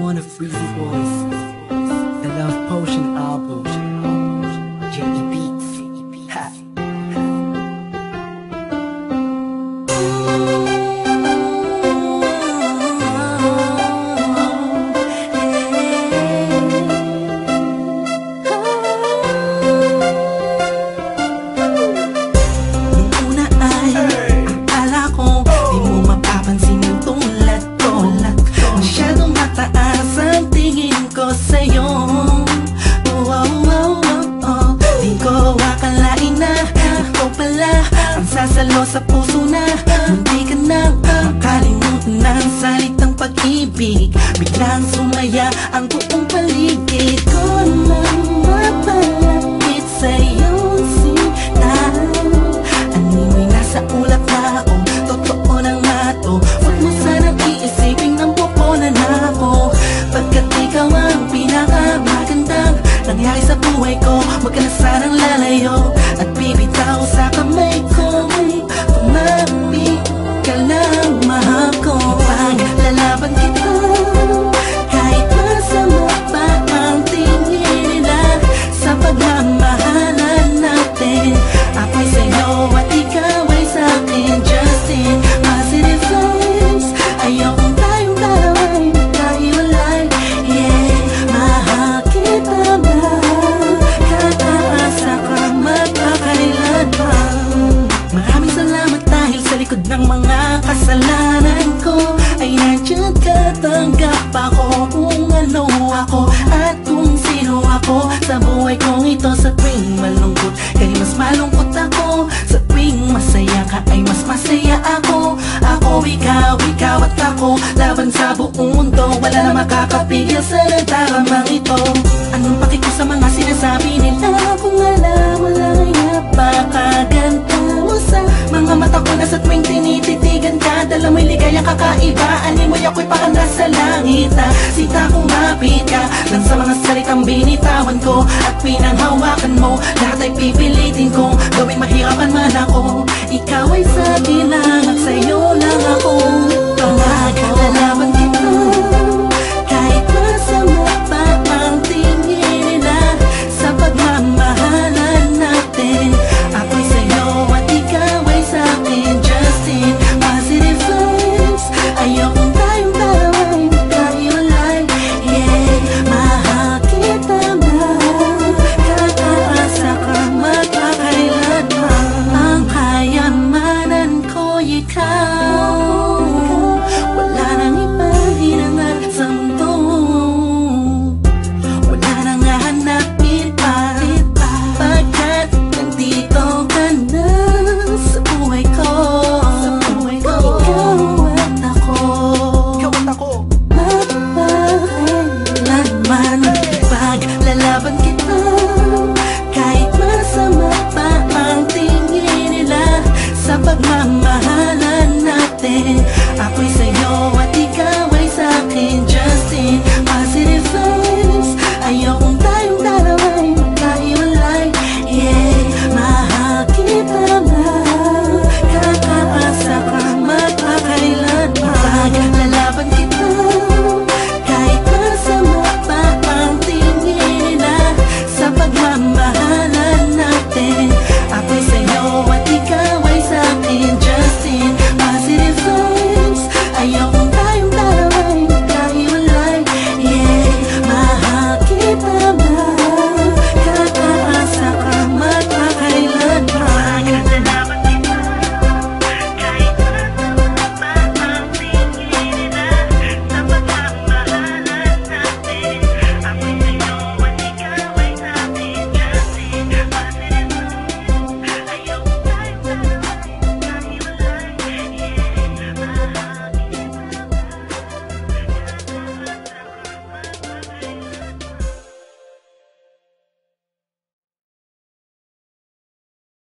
one of Freezy Boys, the Love Potion album, JD Beats. Ha. Nung una ay akala ko di mo mapapansin yung tulad ko. Masyadong mataas ang tingin ko sa'yo. Di ko akalain na ikaw pala ang sasalo sa puso na munti ka nang makalimutan ng salitang pag-ibig. Biglang sumaya ang buong paligid ko nang mapalapit sa'yo. Animoy nasa ulap na ako, totoo na nga to. Huwag mo sanang iisipin ng pupunan ako, pagkat ikaw ang pinakamagandang nangyari sa buhay ko. Huwag ka na sanang lalayo at bibitaw sa kamay ko. Tumamig ka lang, mahal ko. Paglalaban kita kahit masama pa ang tingin nila sa pagmamahalan natin. Ako'y sa'yo at ikaw ay sa'kin, just in positive vibes. Ayokong tayong dalawa'y magkahiwalay. Yeah, mahal kita ba? Kataasa ka magpakailan pa. Maraming salamat dahil sa likod ng mga kasalanan ko ay nandiyan ka, tanggap ako kung ano ako at kung sino ako sa buhay kong ito. Sa tuwing malungkot kay mas malungkot ako, sa tuwing masaya ka ay mas masaya ako. Ako, ikaw at ako, laban sa buong mundo. Wala na makakapigil sa nagdaramang ito. Anong paki ko sa mga sinasabi nila? Kung alam mo lang ay napakaganda mo sa mga mata ko na sa tuwing tinititigan ka. Dala mo'y ligayang kakaiba, animoy ako'y parang nasa langit na sita kung mapit ka lang sa mga salitang binitawan ko at pinanghawakan mo. Lahat ay pipilitin kong gawing mahirapan man ako. Ikaw ay sa akin lang at sa'yo lang ako.